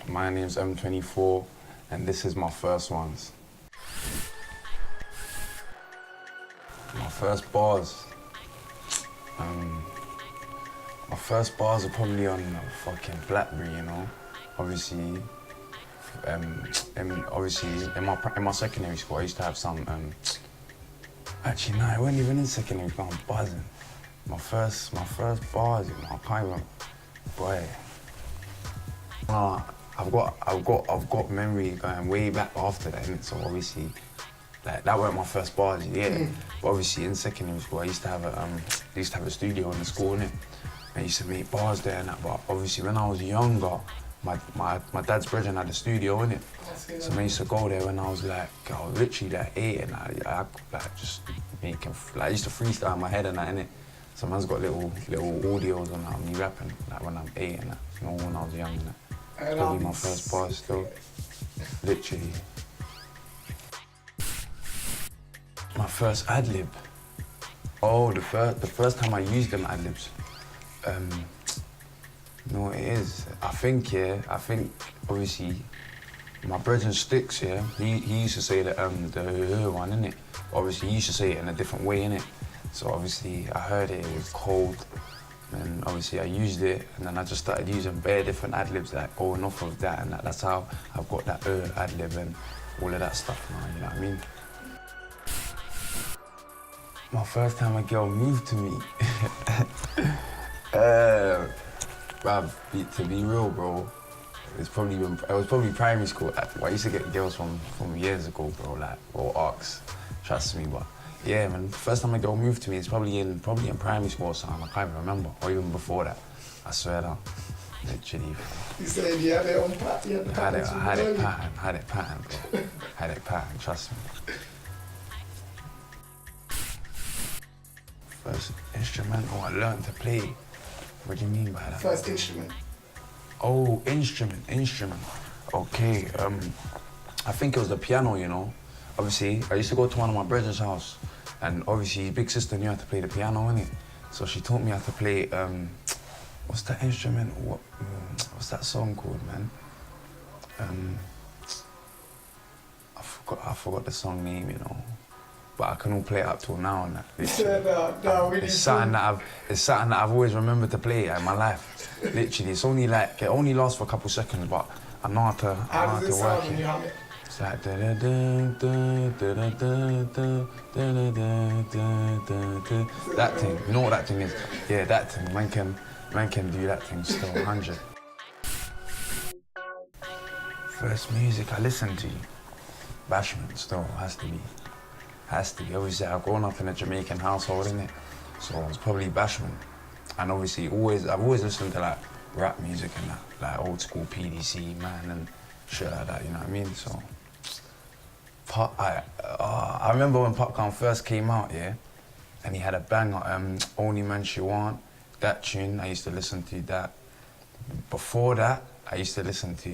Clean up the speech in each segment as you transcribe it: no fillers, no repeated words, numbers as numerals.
my name's M24, and this is my first ones. My first bars. My first bars are probably on a fucking Blackberry, you know. Obviously, in my secondary school, I used to have some. Actually, no, I wasn't even in secondary school. I'm buzzing. My first bars, you know, I can't even. Boy. I've got memory going way back after that, innit? So obviously, like that weren't my first bars, yeah. But obviously in secondary school, I used to have a studio in the school, innit? I used to make bars there and that. But obviously when I was younger, my dad's brother had a studio, innit? So I used to go there when I was literally like 8, and I like just making, like I used to freestyle in my head and that, innit? So man's got little audios on me rapping, like when I'm 8 and that, you know, when I was young and that. Probably my first bars still, literally. My first ad-lib. Oh, the first time I used them ad-libs. You know what it is? I think obviously my brother Sticks, yeah, he used to say that the one, innit? Obviously he used to say it in a different way, innit? So obviously I heard it was cold, and obviously I used it, and then I just started using bare different ad-libs, like going off of that, and that's how I've got that ad-lib and all of that stuff now, you know what I mean? My first time a girl moved to me. Bruv, to be real, bro, it was probably primary school. I used to get girls from years ago, bro, like, or arcs, trust me, but yeah, man, first time a girl moved to me is probably in primary school or something, I can't even remember, or even before that, I swear down, literally. You said you had it on pattern? I had it pattern, bro, had it pattern, trust me. First instrumental I learned to play. What do you mean by that? First instrument. Oh, instrument. Okay, I think it was the piano, you know. Obviously, I used to go to one of my brother's house, and obviously his big sister knew how to play the piano, innit? So she taught me how to play, what's that instrument? What's that song called, man? I forgot the song name, you know. But I can all play it up till now and that. It's something that I've always remembered to play in my life. Literally, it only lasts for a couple seconds, but I know how to How does it work sound when you hum it? It's like that thing. You know what that thing is? Yeah, that thing. Man can do that thing still, 100. First music I listened to, Bashment still has to be. Obviously, I've grown up in a Jamaican household, innit? So it's probably Bashment. And obviously, I've always listened to like rap music and that, like old school PDC, man, and shit like that, you know what I mean? So, I remember when Popcorn first came out, yeah? And he had a banger, Only Man She Want, that tune, I used to listen to that. Before that, I used to listen to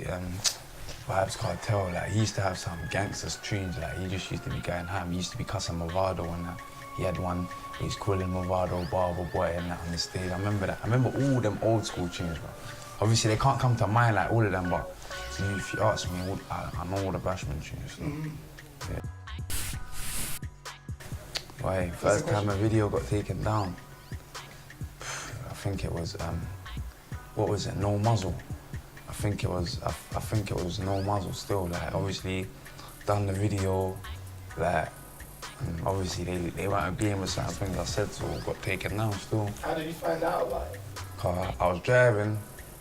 Vibes Cartel, like he used to have some gangsters tunes, like he just used to be going ham. He used to be cussing Movado and that. He had one, he was calling Movado Barber Boy and that on the stage. I remember that. I remember all them old school tunes, bro. Obviously they can't come to mind like all of them, but if you ask me, I know all the Bashment tunes. So, yeah. Boy, first time a video got taken down, I think it was, what was it, No Muzzle. I think it was No Muzzle still, like obviously done the video, like and obviously they weren't agreeing with certain things I said, so it got taken down still. How did you find out about it? Cause I was driving,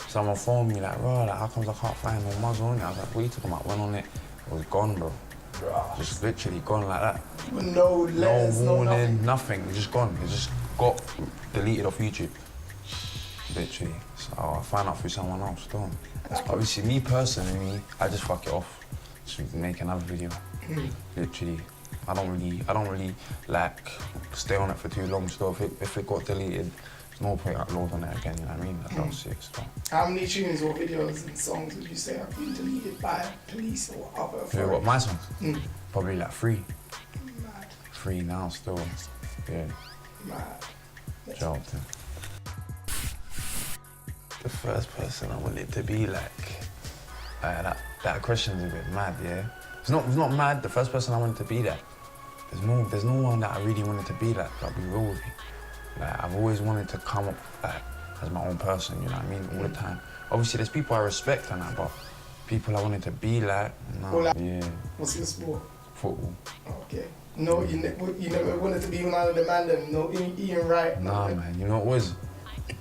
someone phoned me like, bro, like, how comes I can't find No Muzzle on it? I was like, what are you talking about? Went on it, it was gone, bro. Just literally gone like that. No letters, no warning, nothing. nothing. It just gone. It just got deleted off YouTube. Literally. So I found out through someone else still. Obviously, me personally, I just fuck it off. Just make another video. Literally. I don't really like stay on it for too long still. If it got deleted, there's no point uploading it again, you know what I mean? I don't see it still. How many tunes or videos and songs would you say have been deleted by police or other authorities? What, my songs? Probably like 3. Mad. 3 now still. Yeah. Mad. Joked. The first person I wanted to be like, That question's a bit mad, yeah. It's not mad. The first person I wanted to be like. There's no one that I really wanted to be like. I'll be real with you. Like I've always wanted to come up like as my own person. You know what I mean? All the time. Obviously, there's people I respect and that, but people I wanted to be like, no. Yeah. What's your sport? Football. Okay. No, you never wanted to be one of the man them. No, Ian Wright. Nah, man. You know what it was?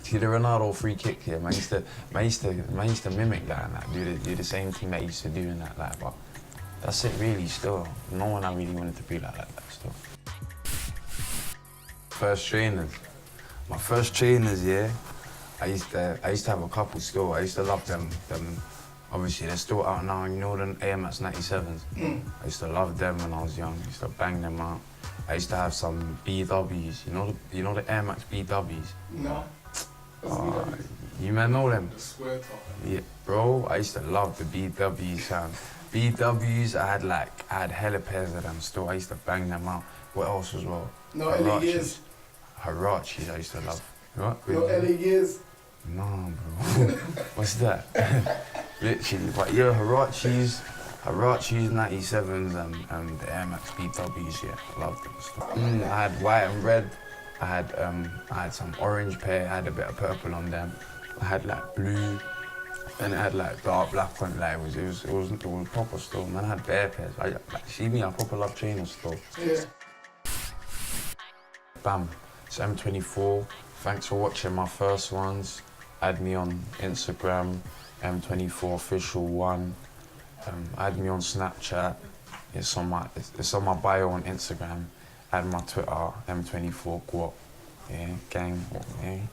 See the Ronaldo free kick here. Man used to mimic that and that. Do the same thing that he used to do in that. Like, but that's it really. Still, no one I really wanted to be like that. Still. First trainers. My first trainers, yeah. I used to have a couple still. I used to love them. Obviously, they're still out now. You know the AMX 97s. I used to love them when I was young. I used to bang them out. I used to have some BWs. You know the AMX BWs. No. You man know them? The square top. Yeah, bro. I used to love the BWs, fam. BWs. I had hella pairs of them still. I used to bang them out. What else as well? No LA Gears. Harachis. I used to love. What? No LA Gears. No, bro. What's that? Literally, but yeah, Harachis 97s and the MX BWs, yeah, I loved them stuff. I had white and red. I had some orange pair. I had a bit of purple on them. I had like blue, and it had like dark black on. Like it was proper still. Man, I had bare pairs. See me, I proper love trainers still. Yeah. Bam, it's M24. Thanks for watching my first ones. Add me on Instagram, M24 official 1. Add me on Snapchat. It's on my bio on Instagram. Add my Twitter, M24 Guap. Yeah, gang. Yeah.